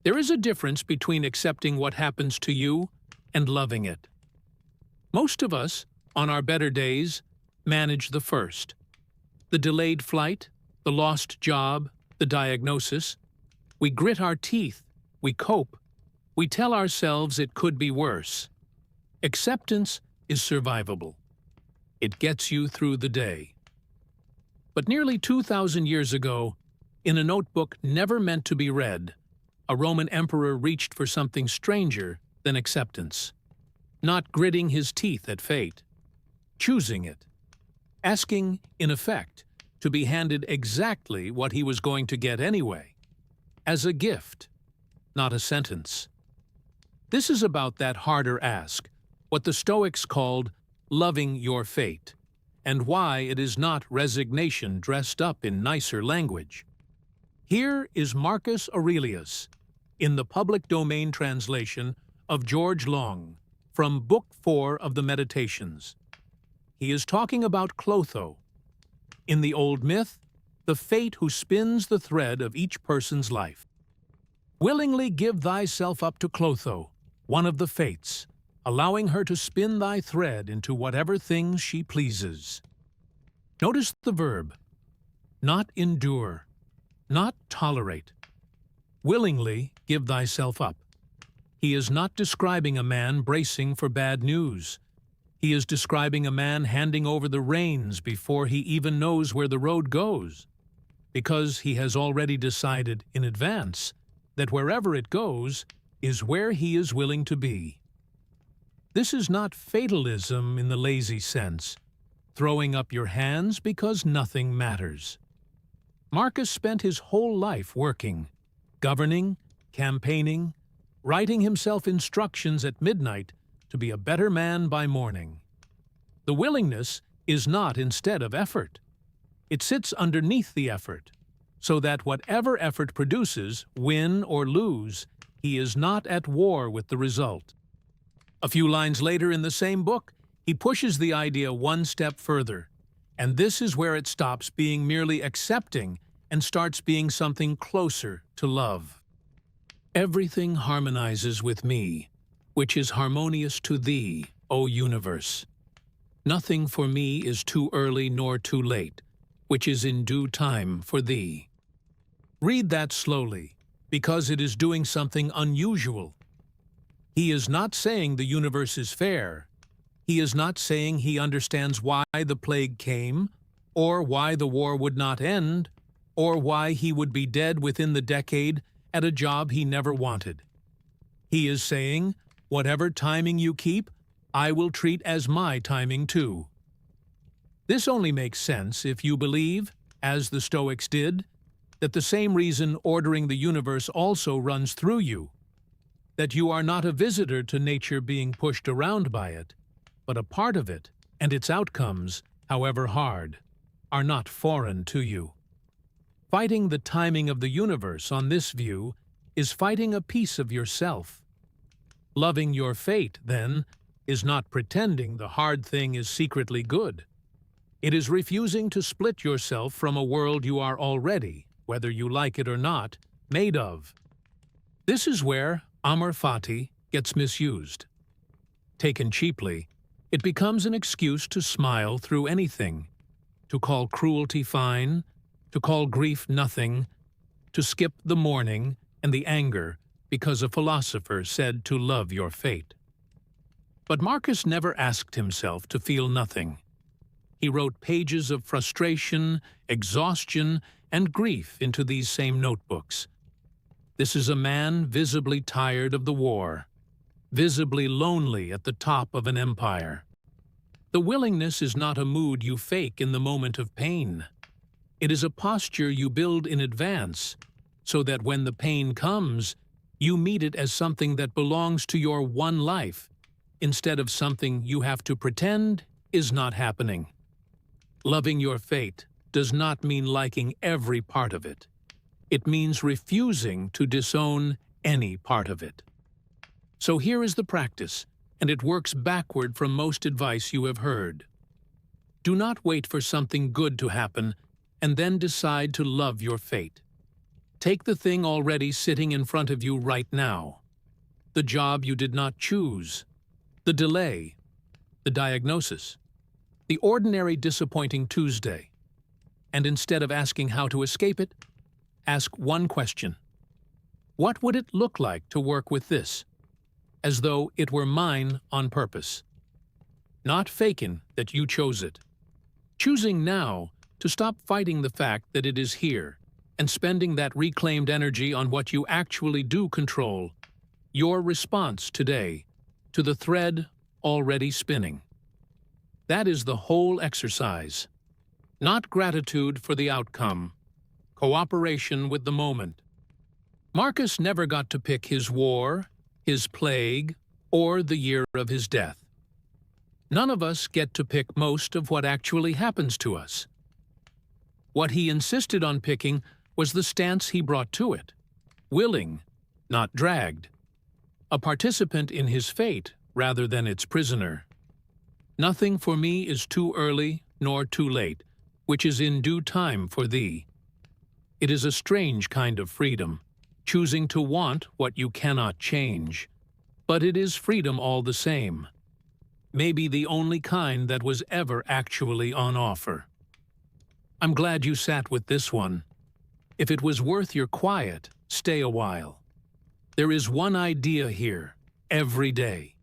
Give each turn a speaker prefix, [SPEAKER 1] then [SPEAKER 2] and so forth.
[SPEAKER 1] There is a difference between accepting what happens to you and loving it. Most of us, on our better days, manage the first. The delayed flight, the lost job, the diagnosis. We grit our teeth, we cope, we tell ourselves it could be worse. Acceptance is survivable. It gets you through the day. But nearly 2,000 years ago, in a notebook never meant to be read, a Roman emperor reached for something stranger than acceptance. Not gritting his teeth at fate, choosing it, asking, in effect, to be handed exactly what he was going to get anyway, as a gift, not a sentence. This is about that harder ask, what the Stoics called loving your fate, and why it is not resignation dressed up in nicer language. Here is Marcus Aurelius, in the public domain translation of George Long, from Book 4 of the Meditations. He is talking about Clotho. In the old myth, the fate who spins the thread of each person's life. Willingly give thyself up to Clotho, one of the fates, allowing her to spin thy thread into whatever things she pleases. Notice the verb, not endure, not tolerate. Willingly give thyself up. He is not describing a man bracing for bad news. He is describing a man handing over the reins before he even knows where the road goes, because he has already decided in advance that wherever it goes is where he is willing to be. This is not fatalism in the lazy sense, throwing up your hands because nothing matters. Marcus spent his whole life working, governing, campaigning, writing himself instructions at midnight to be a better man by morning. The willingness is not instead of effort. It sits underneath the effort, so that whatever effort produces, win or lose, he is not at war with the result. A few lines later in the same book, he pushes the idea one step further, and this is where it stops being merely accepting and starts being something closer to love. Everything harmonizes with me, which is harmonious to thee, O universe. Nothing for me is too early nor too late, which is in due time for thee. Read that slowly, because it is doing something unusual. He is not saying the universe is fair. He is not saying he understands why the plague came, or why the war would not end, or why he would be dead within the decade at a job he never wanted. He is saying, whatever timing you keep, I will treat as my timing too. This only makes sense if you believe, as the Stoics did, that the same reason ordering the universe also runs through you, that you are not a visitor to nature being pushed around by it, but a part of it, and its outcomes, however hard, are not foreign to you. Fighting the timing of the universe on this view is fighting a piece of yourself. Loving your fate, then, is not pretending the hard thing is secretly good. It is refusing to split yourself from a world you are already, whether you like it or not, made of. This is where Amor Fati gets misused. Taken cheaply, it becomes an excuse to smile through anything, to call cruelty fine, to call grief nothing, to skip the mourning and the anger because a philosopher said to love your fate. But Marcus never asked himself to feel nothing. He wrote pages of frustration, exhaustion, and grief into these same notebooks. This is a man visibly tired of the war, visibly lonely at the top of an empire. The willingness is not a mood you fake in the moment of pain. It is a posture you build in advance, so that when the pain comes, you meet it as something that belongs to your one life, instead of something you have to pretend is not happening. Loving your fate does not mean liking every part of it. It means refusing to disown any part of it. So here is the practice, and it works backward from most advice you have heard. Do not wait for something good to happen and then decide to love your fate. Take the thing already sitting in front of you right now. The job you did not choose. The delay. The diagnosis. The ordinary disappointing Tuesday. And instead of asking how to escape it, ask one question. What would it look like to work with this? As though it were mine on purpose. Not faking that you chose it. Choosing now to stop fighting the fact that it is here and spending that reclaimed energy on what you actually do control, your response today to the thread already spinning. That is the whole exercise. Not gratitude for the outcome, cooperation with the moment. Marcus never got to pick his war, his plague, or the year of his death. None of us get to pick most of what actually happens to us. What he insisted on picking was the stance he brought to it, willing, not dragged, a participant in his fate rather than its prisoner. Nothing for me is too early nor too late, which is in due time for thee. It is a strange kind of freedom, choosing to want what you cannot change, but it is freedom all the same. Maybe the only kind that was ever actually on offer. I'm glad you sat with this one. If it was worth your quiet, stay a while. There is one idea here, every day.